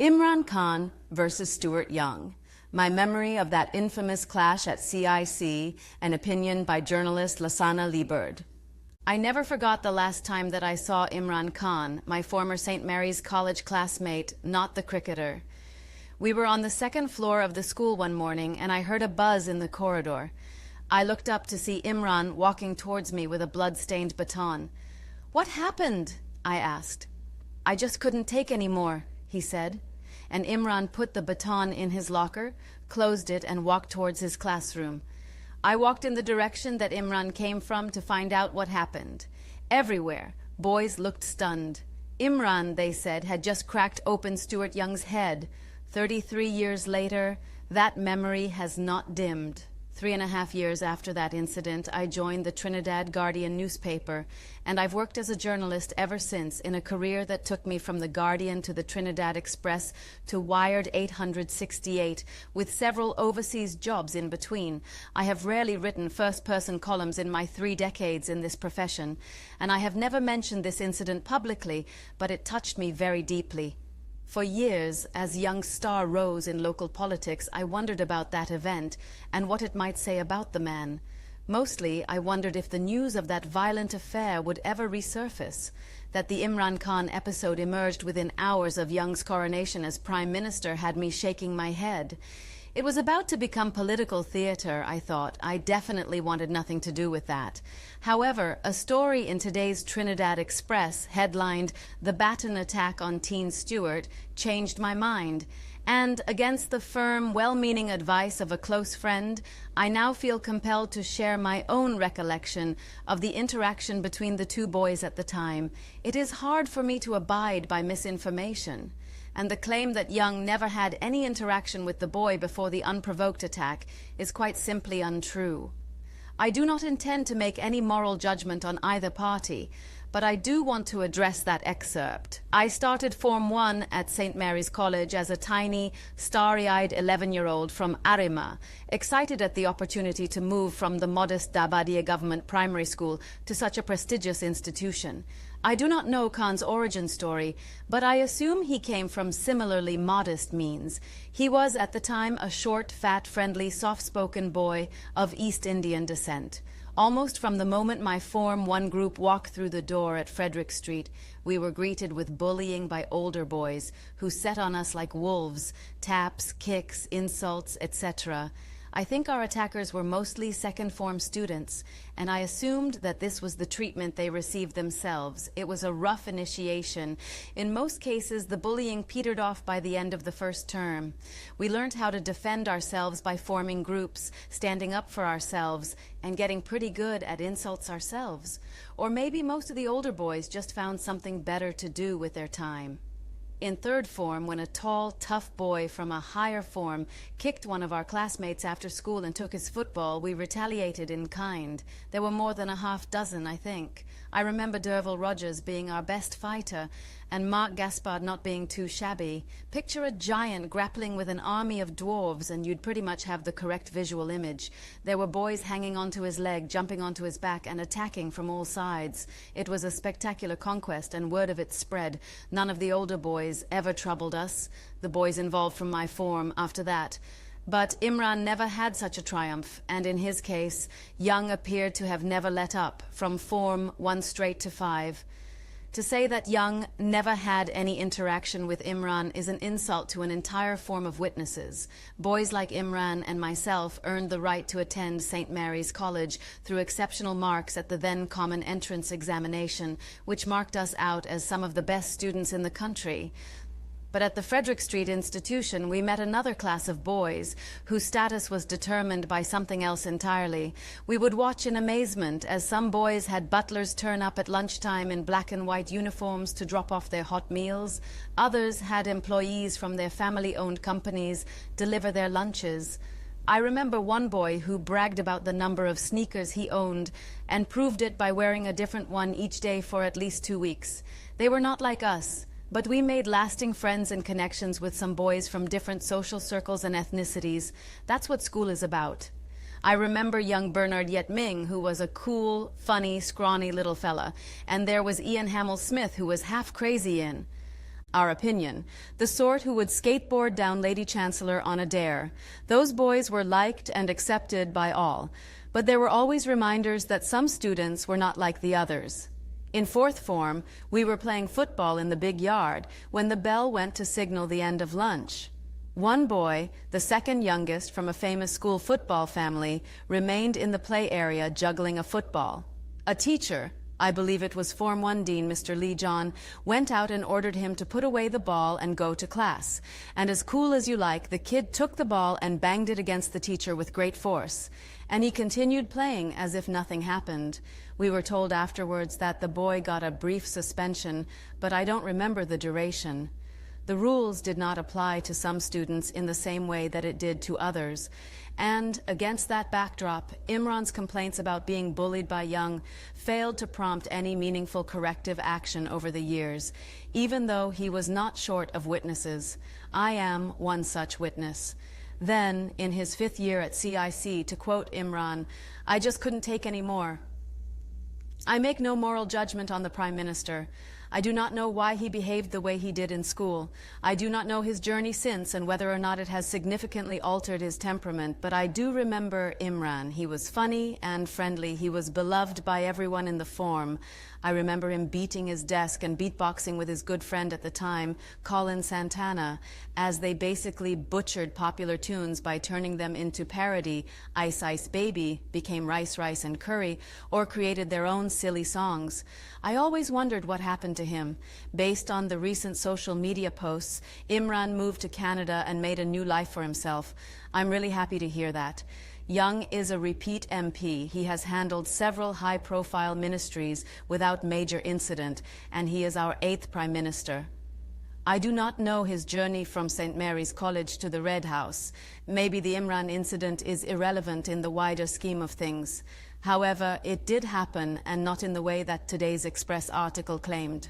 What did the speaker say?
Imran Khan versus Stuart Young. My memory of that infamous clash at CIC, an opinion by journalist Lasana Lieberd. I never forgot the last time that I saw Imran Khan, my former St. Mary's College classmate, not the cricketer. We were on the second floor of the school one morning and I heard a buzz in the corridor. I looked up to see Imran walking towards me with a blood-stained baton. "What happened?" I asked. "I just couldn't take any more," he said. And Imran put the baton in his locker, closed it, and walked towards his classroom. I walked in the direction that Imran came from to find out what happened. Everywhere, boys looked stunned. Imran, they said, had just cracked open Stuart Young's head. 33 years later, that memory has not dimmed. 3.5 years after that incident, I joined the Trinidad Guardian newspaper, and I've worked as a journalist ever since in a career that took me from the Guardian to the Trinidad Express to Wired 868, with several overseas jobs in between. I have rarely written first-person columns in my 3 decades in this profession, and I have never mentioned this incident publicly, but it touched me very deeply. For years, as young star rose in local politics, I wondered about that event and what it might say about the man. Mostly, I wondered if the news of that violent affair would ever resurface. That the Imran Khan episode emerged within hours of Young's coronation as Prime Minister had me shaking my head. It was about to become political theater, I thought. I definitely wanted nothing to do with that. However, a story in today's Trinidad Express, headlined "The Baton Attack on Teen Stuart," changed my mind. And, against the firm, well-meaning advice of a close friend, I now feel compelled to share my own recollection of the interaction between the two boys at the time. It is hard for me to abide by misinformation. And the claim that Young never had any interaction with the boy before the unprovoked attack is quite simply untrue. I do not intend to make any moral judgment on either party, but I do want to address that excerpt. I started Form 1 at St. Mary's College as a tiny, starry-eyed 11-year-old from Arima, excited at the opportunity to move from the modest Dabadia government primary school to such a prestigious institution. I do not know Khan's origin story, but I assume he came from similarly modest means. He was at the time a short, fat, friendly, soft-spoken boy of East Indian descent. Almost from the moment my Form 1 group walked through the door at Frederick Street, we were greeted with bullying by older boys who set on us like wolves, taps, kicks, insults, etc. I think our attackers were mostly second form students, and I assumed that this was the treatment they received themselves. It was a rough initiation. In most cases, the bullying petered off by the end of the first term. We learned how to defend ourselves by forming groups, standing up for ourselves, and getting pretty good at insults ourselves. Or maybe most of the older boys just found something better to do with their time. In third form, when a tall, tough boy from a higher form kicked one of our classmates after school and took his football, we retaliated in kind. There were more than a half dozen, I think. I remember Derval Rogers being our best fighter, and Mark Gaspard not being too shabby. Picture a giant grappling with an army of dwarves, and you'd pretty much have the correct visual image. There were boys hanging onto his leg, jumping onto his back, and attacking from all sides. It was a spectacular conquest, and word of it spread. None of the older boys ever troubled us, the boys involved from my form, after that. But Imran never had such a triumph, and in his case, Young appeared to have never let up, from Form 1 straight to 5. To say that Young never had any interaction with Imran is an insult to an entire form of witnesses. Boys like Imran and myself earned the right to attend St. Mary's College through exceptional marks at the then common entrance examination, which marked us out as some of the best students in the country. But at the Frederick Street institution, we met another class of boys whose status was determined by something else entirely. We would watch in amazement as some boys had butlers turn up at lunchtime in black and white uniforms to drop off their hot meals. Others had employees from their family-owned companies deliver their lunches. I remember one boy who bragged about the number of sneakers he owned and proved it by wearing a different one each day for at least 2 weeks. They were not like us, but we made lasting friends and connections with some boys from different social circles and ethnicities. That's what school is about. I remember young Bernard Yet Ming, who was a cool, funny, scrawny little fella, and there was Ian Hamill Smith, who was half crazy in. Our opinion, the sort who would skateboard down Lady Chancellor on a dare. Those boys were liked and accepted by all, but there were always reminders that some students were not like the others. In fourth form, we were playing football in the big yard when the bell went to signal the end of lunch. One boy, the second youngest from a famous school football family, remained in the play area juggling a football. A teacher, I believe it was Form 1 Dean Mr. Lee John, went out and ordered him to put away the ball and go to class. And as cool as you like, the kid took the ball and banged it against the teacher with great force. And he continued playing as if nothing happened. We were told afterwards that the boy got a brief suspension, but I don't remember the duration. The rules did not apply to some students in the same way that it did to others. And against that backdrop, Imran's complaints about being bullied by Young failed to prompt any meaningful corrective action over the years, even though he was not short of witnesses. I am one such witness. Then, in his 5th year at CIC, to quote Imran, "I just couldn't take any more. I make no moral judgment on the Prime Minister. I do not know why he behaved the way he did in school. I do not know his journey since and whether or not it has significantly altered his temperament, but I do remember Imran. He was funny and friendly. He was beloved by everyone in the form. I remember him beating his desk and beatboxing with his good friend at the time, Colin Santana, as they basically butchered popular tunes by turning them into parody. Ice Ice Baby became Rice Rice and Curry, or created their own silly songs. I always wondered what happened to him. Based on the recent social media posts, Imran moved to Canada and made a new life for himself. I'm really happy to hear that. Young is a repeat MP. He has handled several high-profile ministries without major incident, and he is our 8th Prime Minister. I do not know his journey from St. Mary's College to the Red House. Maybe the Imran incident is irrelevant in the wider scheme of things. However, it did happen, and not in the way that today's Express article claimed.